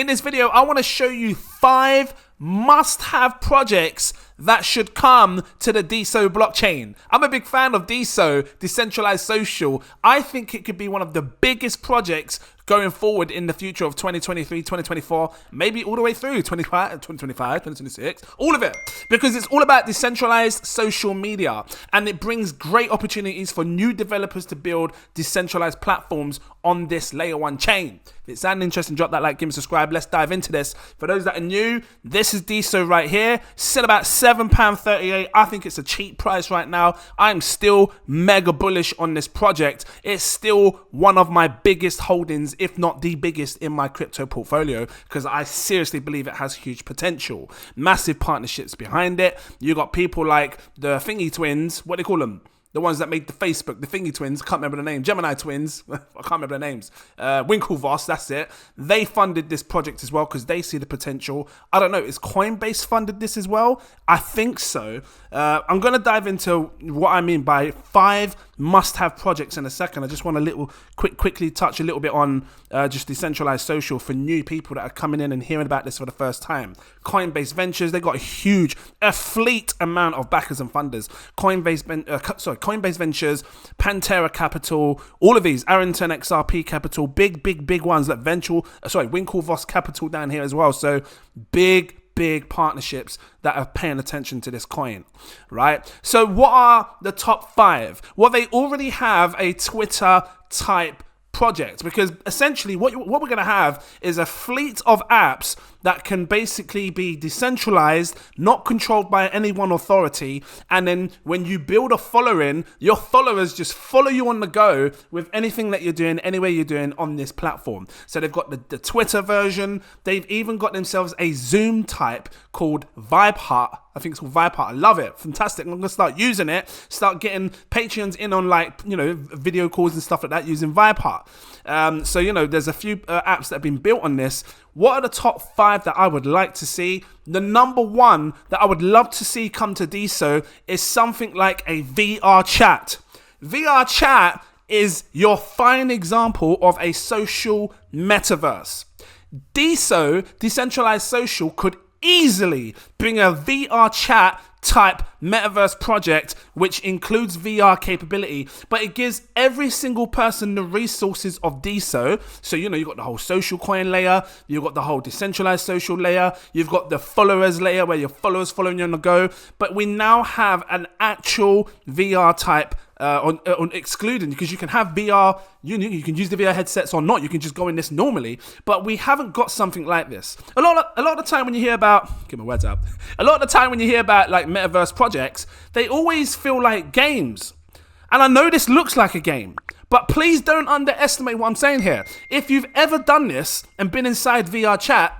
In this video, I want to show you 5 must-have projects that should come to the Deso blockchain. I'm a big fan of Deso, decentralized social. I think it could be one of the biggest projects going forward in the future of 2023, 2024, maybe all the way through 2025, 2026, all of it. Because it's all about decentralized social media, and it brings great opportunities for new developers to build decentralized platforms on this layer 1 chain. If it sounds interesting, drop that like, give me a subscribe. Let's dive into this. For those that are new, this is Deso right here. Still about £7.38. I think it's a cheap price right now. I'm still mega bullish on this project. It's still one of my biggest holdings, if not the biggest in my crypto portfolio, because I seriously believe it has huge potential. Massive partnerships behind it. You got people like the Thingy twins, what do they call them? The ones that made the Facebook, the Thingy twins, can't remember the name, Gemini twins, I can't remember their names, Winklevoss, that's it. They funded this project as well because they see the potential. I don't know, is Coinbase funded this as well? I think so. I'm going to dive into what I mean by 5 must-have projects in a second. I just want to quickly touch a little bit on just decentralized social for new people that are coming in and hearing about this for the first time. Coinbase Ventures, they got a fleet amount of backers and funders. Coinbase Ventures, Pantera Capital, all of these, Arrington XRP Capital, big ones like Winklevoss Capital down here as well. So big partnerships that are paying attention to this coin, right? So what are the top 5? Well, they already have a Twitter type project, because essentially what we're going to have is a fleet of apps that can basically be decentralized, not controlled by any one authority, and then when you build a following, your followers just follow you on the go with anything that you're doing, anywhere you're doing on this platform. So they've got the Twitter version. They've even got themselves a Zoom type called Vibeheart. I think it's called Vibeheart. I love it. Fantastic. I'm going to start using it. Start getting Patreons in on video calls and stuff like that using Vibeheart. So, there's a few apps that have been built on this. What are the top 5 that I would like to see? The number 1 that I would love to see come to Deso is something like a VR chat. VR chat is your fine example of a social metaverse. Deso, decentralized social, could easily bring a VR chat type metaverse project which includes VR capability, but it gives every single person the resources of Deso. So you've got the whole social coin layer, you've got the whole decentralized social layer, you've got the followers layer where your followers following you on the go, but we now have an actual VR type on excluding, because you can have VR, you can use the VR headsets or not, you can just go in this normally, but we haven't got something like this. A lot of the time when you hear about, get my words out, a lot of the time when you hear about like metaverse projects, they always feel like games. And I know this looks like a game, but please don't underestimate what I'm saying here. If you've ever done this and been inside VR chat,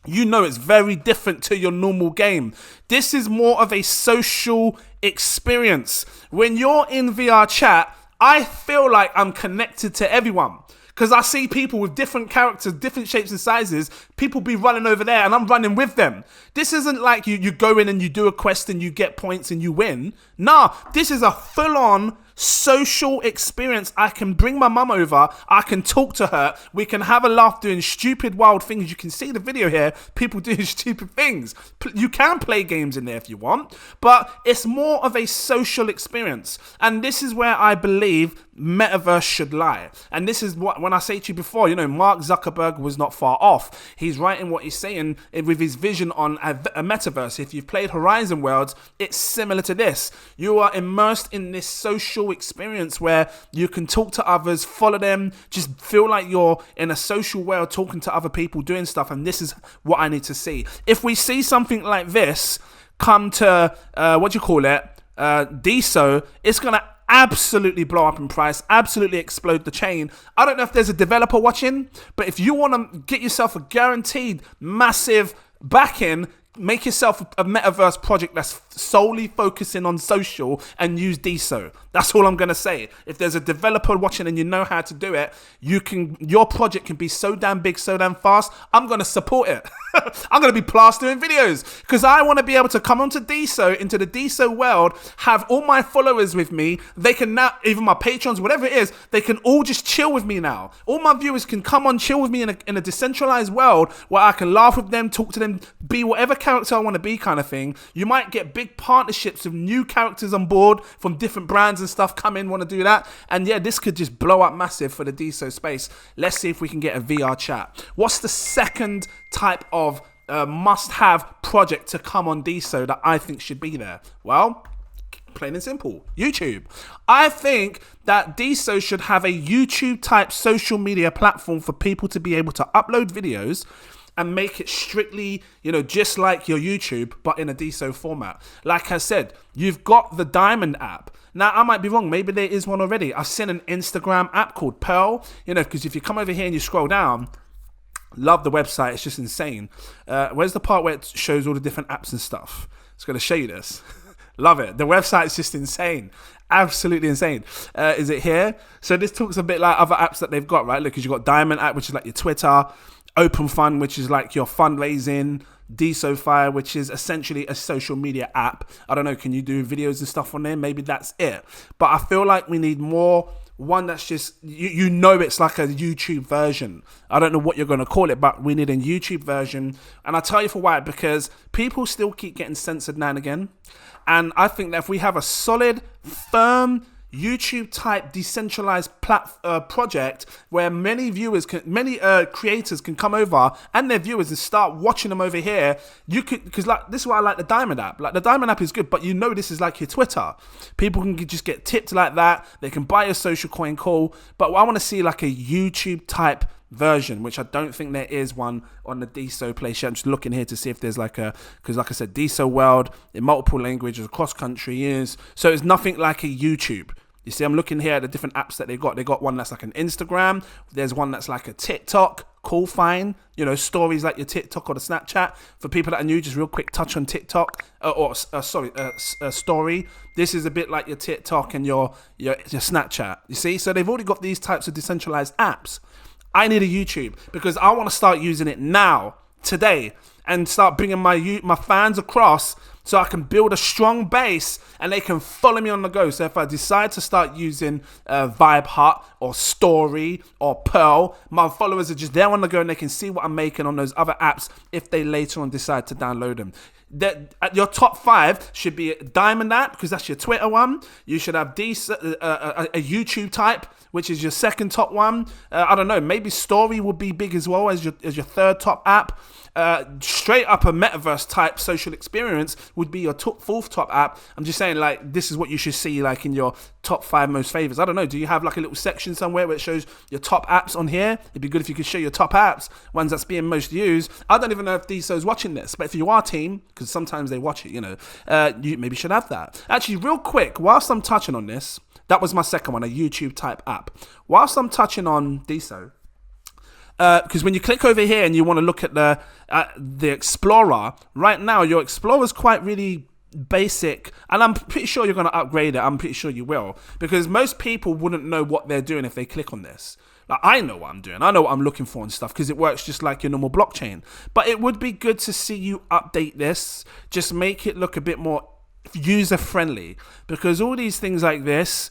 you know it's very different to your normal game. This is more of a social experience. When you're in VR chat, I feel like I'm connected to everyone, because I see people with different characters, different shapes and sizes. People be running over there and I'm running with them. This isn't like you go in and you do a quest and you get points and you win. Nah, this is a full-on social experience. I can bring my mum over, I can talk to her, we can have a laugh doing stupid wild things. You can see the video here, people doing stupid things. You can play games in there if you want, but it's more of a social experience, and this is where I believe metaverse should lie. And this is what, when I say to you before, Mark Zuckerberg was not far off. He's right in what he's saying with his vision on a metaverse. If you've played Horizon Worlds, it's similar to this. You are immersed in this social experience where you can talk to others, follow them, just feel like you're in a social world talking to other people, doing stuff. And this is what I need to see. If we see something like this come to Deso, it's gonna absolutely blow up in price, absolutely explode the chain. I don't know if there's a developer watching, but if you want to get yourself a guaranteed massive backing, make yourself a metaverse project that's solely focusing on social and use Deso. That's all I'm going to say. If there's a developer watching and you know how to do it, your project can be so damn big, so damn fast. I'm going to support it. I'm going to be plastering videos because I want to be able to come onto Deso, into the Deso world, have all my followers with me. They can now, even my patrons, whatever it is, they can all just chill with me now. All my viewers can come on, chill with me in a decentralized world where I can laugh with them, talk to them, be whatever character I want to be kind of thing. You might get big partnerships with new characters on board from different brands and stuff come in, want to do that. And yeah, this could just blow up massive for the Deso space. Let's see if we can get a VR chat. What's the second type of must-have project to come on Deso that I think should be there? Well, plain and simple, YouTube. I think that Deso should have a YouTube type social media platform for people to be able to upload videos and make it strictly, just like your YouTube, but in a Deso format. Like I said, you've got the Diamond app. Now, I might be wrong. Maybe there is one already. I've seen an Instagram app called Pearl, because if you come over here and you scroll down, love the website. It's just insane. Where's the part where it shows all the different apps and stuff? It's going to show you this. Love it. The website is just insane. Absolutely insane. Is it here? So this talks a bit like other apps that they've got, right? Look, because you've got Diamond app, which is like your Twitter. Open Fund, which is like your fundraising. DesoFi, which is essentially a social media app. I don't know, can you do videos and stuff on there? Maybe that's it. But I feel like we need more, one that's just, it's like a YouTube version. I don't know what you're going to call it, but we need a YouTube version. And I'll tell you for why, because people still keep getting censored now and again. And I think that if we have a solid, firm, YouTube type decentralized project where many creators can come over and their viewers and start watching them over here, you could, because like this is why I like the Diamond app. Like the Diamond app is good, but this is like your Twitter. People can just get tipped like that. They can buy a social coin, cool. But I want to see like a YouTube type version, which I don't think there is one on the Deso place. I'm just looking here to see if there's because like I said, Deso world in multiple languages across countries, so it's nothing like a YouTube. You see, I'm looking here at the different apps that they got. They got one that's like an Instagram. There's one that's like a TikTok. Cool, fine. Stories like your TikTok or the Snapchat. For people that are new, just real quick touch on TikTok. Story. This is a bit like your TikTok and your Snapchat. You see, so they've already got these types of decentralized apps. I need a YouTube because I want to start using it now, today, and start bringing my fans across so I can build a strong base and they can follow me on the go. So if I decide to start using Vibe Hut or Story or Pearl, my followers are just there on the go and they can see what I'm making on those other apps if they later on decide to download them. Your top 5 should be a Diamond app because that's your Twitter one. You should have a YouTube type, which is your second top one. I don't know, maybe Story would be big as well as your third top app. Straight up a metaverse type social experience would be your fourth top app. I'm just saying, like, this is what you should see like in your top 5 most favorites. I don't know, do you have like a little section somewhere where it shows your top apps on here? It'd be good if you could show your top apps, ones that's being most used. I don't even know if Deso's watching this, but if you are team, because sometimes they watch it, you maybe should have that. Actually, real quick, whilst I'm touching on this, that was my second one, a YouTube type app. Whilst I'm touching on Deso, because when you click over here and you want to look at the Explorer, right now your Explorer is quite really basic, and I'm pretty sure you're going to upgrade it. I'm pretty sure you will, because most people wouldn't know what they're doing if they click on this. Like, I know what I'm doing. I know what I'm looking for and stuff because it works just like your normal blockchain. But it would be good to see you update this, just make it look a bit more user friendly, because all these things like this,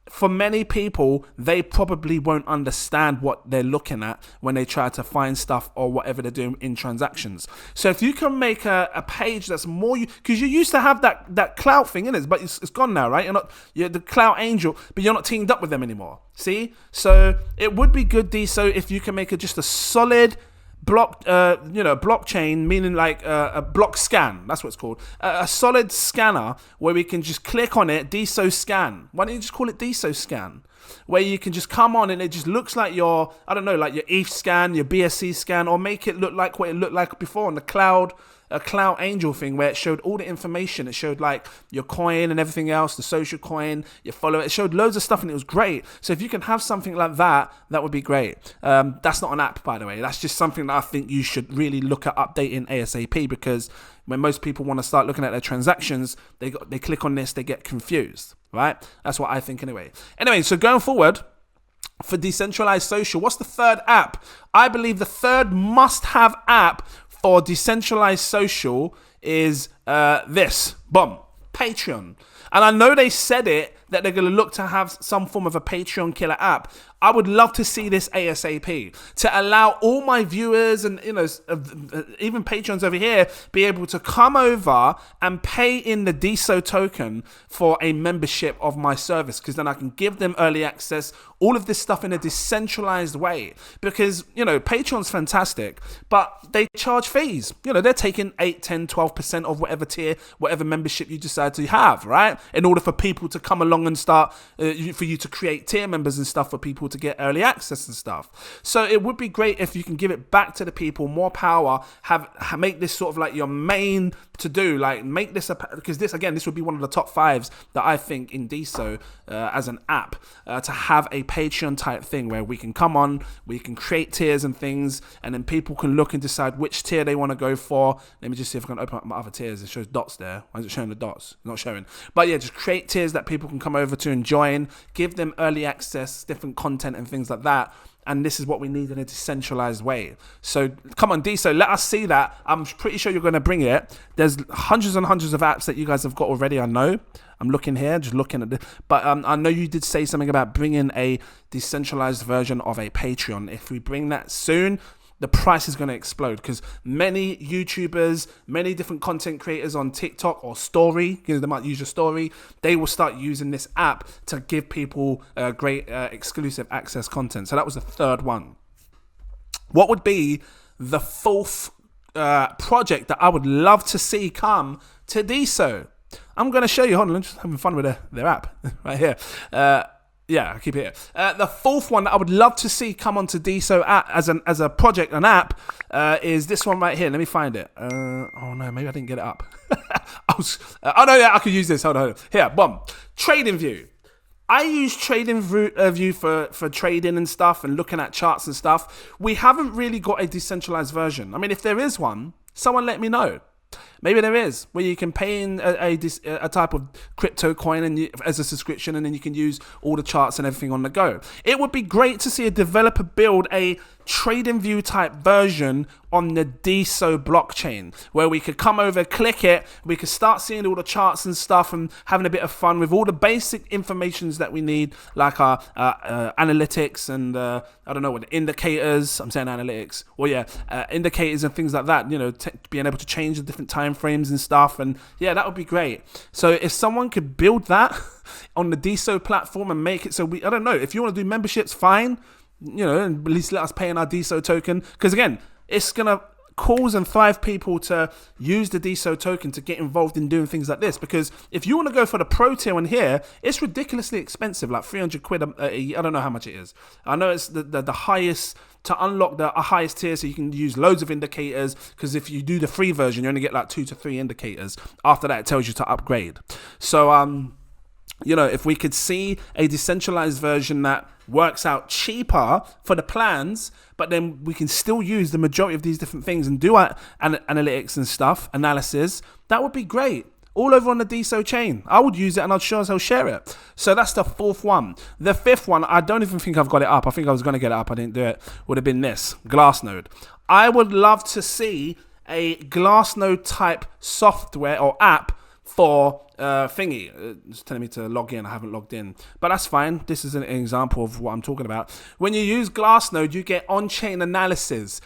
for many people, they probably won't understand what they're looking at when they try to find stuff or whatever they're doing in transactions. So if you can make a page that's more, because you used to have that clout thing in it, but it's gone now, right? You're the clout angel, but you're not teamed up with them anymore. See? So it would be good, Deso, if you can make it just a solid blockchain, meaning like a block scan. That's what it's called. A solid scanner where we can just click on it, Deso scan. Why don't you just call it Deso scan? Where you can just come on and it just looks like your, I don't know, like your ETH scan, your BSC scan, or make it look like what it looked like before on the cloud. A cloud angel thing where it showed all the information. It showed like your coin and everything else, the social coin, your follower. It showed loads of stuff and it was great. So if you can have something like that, that would be great. That's not an app, by the way. That's just something that I think you should really look at updating ASAP, because when most people want to start looking at their transactions, they click on this, they get confused. right? That's what I think anyway. Anyway, so going forward, for decentralized social, what's the third app? I believe the third must-have app for decentralized social is this. Boom. Patreon. And I know they said it, that they're going to look to have some form of a Patreon killer app. I would love to see this ASAP to allow all my viewers and, you know, even patrons over here be able to come over and pay in the Deso token for a membership of my service, because then I can give them early access, all of this stuff in a decentralized way. Because, you know, Patreon's fantastic, but they charge fees. You know, they're taking 8, 10, 12% of whatever tier, whatever membership you decide to have, right? In order for people to come along and start, for you to create tier members and stuff for people to get early access and stuff. So it would be great if you can give it back to the people, more power, make this sort of like your main to do, like make this because this would be one of the top 5s that I think in Deso as an app, to have a Patreon type thing where we can come on, we can create tiers and things, and then people can look and decide which tier they want to go for. Let me just see if I can open up my other tiers. It shows dots there. Why is it showing the dots? It's not showing. But yeah, just create tiers that people can come over to and join, give them early access, different content and things like that. And this is what we need in a decentralized way. So come on, Deso, let us see that. I'm pretty sure you're going to bring it. There's hundreds and hundreds of apps that you guys have got already, I know. I'm looking here, just looking at it. But I know you did say something about bringing a decentralized version of a Patreon. If we bring that soon, the price is going to explode, because many YouTubers, many different content creators on TikTok or Story, you know, they might use your Story, they will start using this app to give people great exclusive access content. So that was the third one. What would be the fourth project that I would love to see come to Deso? I'm going to show you. Hold on, I'm just having fun with their app right here. Yeah, I'll keep it here. The fourth one that I would love to see come onto Deso as a project, an app, is this one right here. Let me find it. Oh no, maybe I didn't get it up. Oh no, yeah, I could use this. Hold on. Here, boom. TradingView. I use TradingView for trading and stuff and looking at charts and stuff. We haven't really got a decentralized version. I mean, if there is one, someone let me know. Maybe there is, where you can pay in a type of crypto coin and as a subscription, and then you can use all the charts and everything on the go. It would be great to see a developer build a TradingView type version on the Deso blockchain, where we could come over, click it, we could start seeing all the charts and stuff and having a bit of fun with all the basic informations that we need, like our analytics and I don't know what indicators. I'm saying analytics. Well, yeah, indicators and things like that. You know, being able to change the different time frames and stuff, and yeah, that would be great. So if someone could build that on the Deso platform and make it so I don't know, if you want to do memberships, fine. You know, and at least let us pay in our Deso token, because again, it's gonna cause and thrive people to use the Deso token to get involved in doing things like this. Because if you want to go for the pro tier one here, it's ridiculously expensive, like 300 quid. I don't know how much it is. I know it's the highest to unlock the highest tier, so you can use loads of indicators. Because if you do the free version, you only get like 2 to 3 indicators. After that, it tells you to upgrade. So you know, if we could see a decentralized version that works out cheaper for the plans, but then we can still use the majority of these different things and do our analytics and stuff, analysis, that would be great. All over on the Deso chain. I would use it and I'd sure as hell share it. So that's the fourth one. The fifth one, I don't even think I've got it up. I think I was going to get it up. I didn't do it. Would have been this, Glassnode. I would love to see a Glassnode type software or app for thingy. It's telling me to log in. I haven't logged in, but that's fine. This is an example of what I'm talking about. When you use Glassnode, you get on-chain analysis,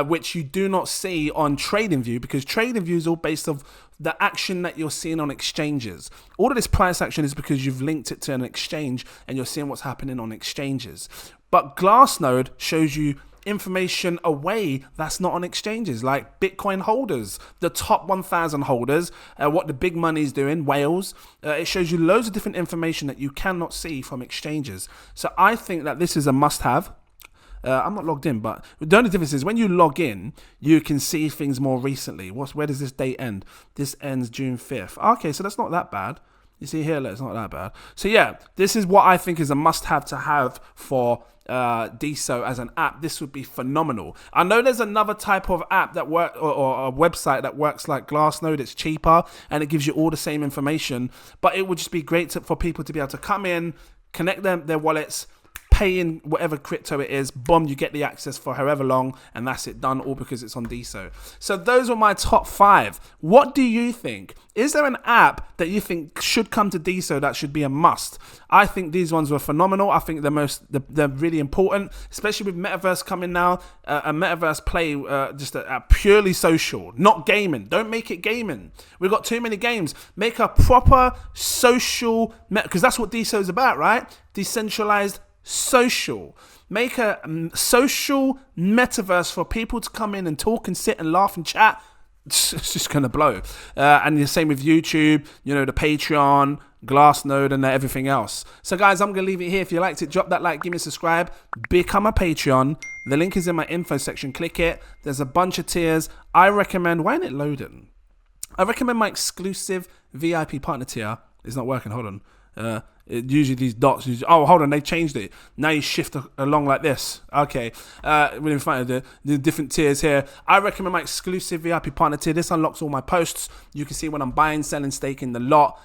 which you do not see on TradingView, because TradingView is all based off the action that you're seeing on exchanges. All of this price action is because you've linked it to an exchange and you're seeing what's happening on exchanges. But Glassnode shows you information away that's not on exchanges, like Bitcoin holders, the top 1,000 holders, what the big money's doing, whales. It shows you loads of different information that you cannot see from exchanges. So I think that this is a must-have. I'm not logged in, but the only difference is when you log in, you can see things more recently. Where does this date end? This ends June 5th. Okay, so that's not that bad. You see here, look, it's not that bad. So yeah, this is what I think is a must-have to have for Deso as an app. This would be phenomenal. I know there's another type of app that work or a website that works like Glassnode. It's cheaper and it gives you all the same information, but it would just be great for people to be able to come in, connect their wallets, pay in whatever crypto it is, boom, you get the access for however long, and that's it, done, all because it's on Deso. So those were my top 5. What do you think? Is there an app that you think should come to Deso that should be a must? I think these ones were phenomenal. I think they're really important, especially with Metaverse coming now. A Metaverse play, just a purely social, not gaming. Don't make it gaming. We've got too many games. Make a proper social, because that's what Deso is about, right? Decentralized social. Make a social metaverse for people to come in and talk and sit and laugh and chat. It's just gonna blow. And the same with YouTube, you know, the Patreon, Glassnode, and everything else. So guys, I'm gonna leave it here. If you liked it, drop that like, give me a subscribe, become a Patreon. The link is in my info section. Click it. There's a bunch of tiers. I recommend, why isn't it loading? I recommend my exclusive VIP partner tier. It's not working, hold on. Usually these dots, oh, hold on, they changed it. Now you shift along like this. Okay, we're in front of the different tiers here. I recommend my exclusive VIP partner tier. This unlocks all my posts. You can see when I'm buying, selling, staking the lot.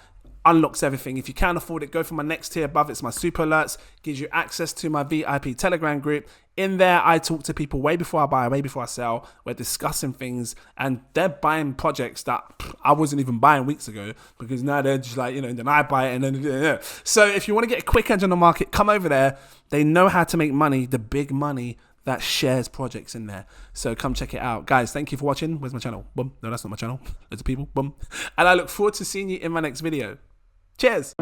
Unlocks everything. If you can't afford it, go for my next tier above. It's my super alerts. Gives you access to my VIP Telegram group. In there, I talk to people way before I buy, way before I sell. We're discussing things, and they're buying projects that I wasn't even buying weeks ago, because now they're just like, you know, then I buy it, and then, yeah. So if you want to get a quick edge on the market, come over there. They know how to make money, the big money that shares projects in there. So come check it out. Guys, thank you for watching. Where's my channel? Boom. No, that's not my channel. Loads of people. Boom. And I look forward to seeing you in my next video. Cheers.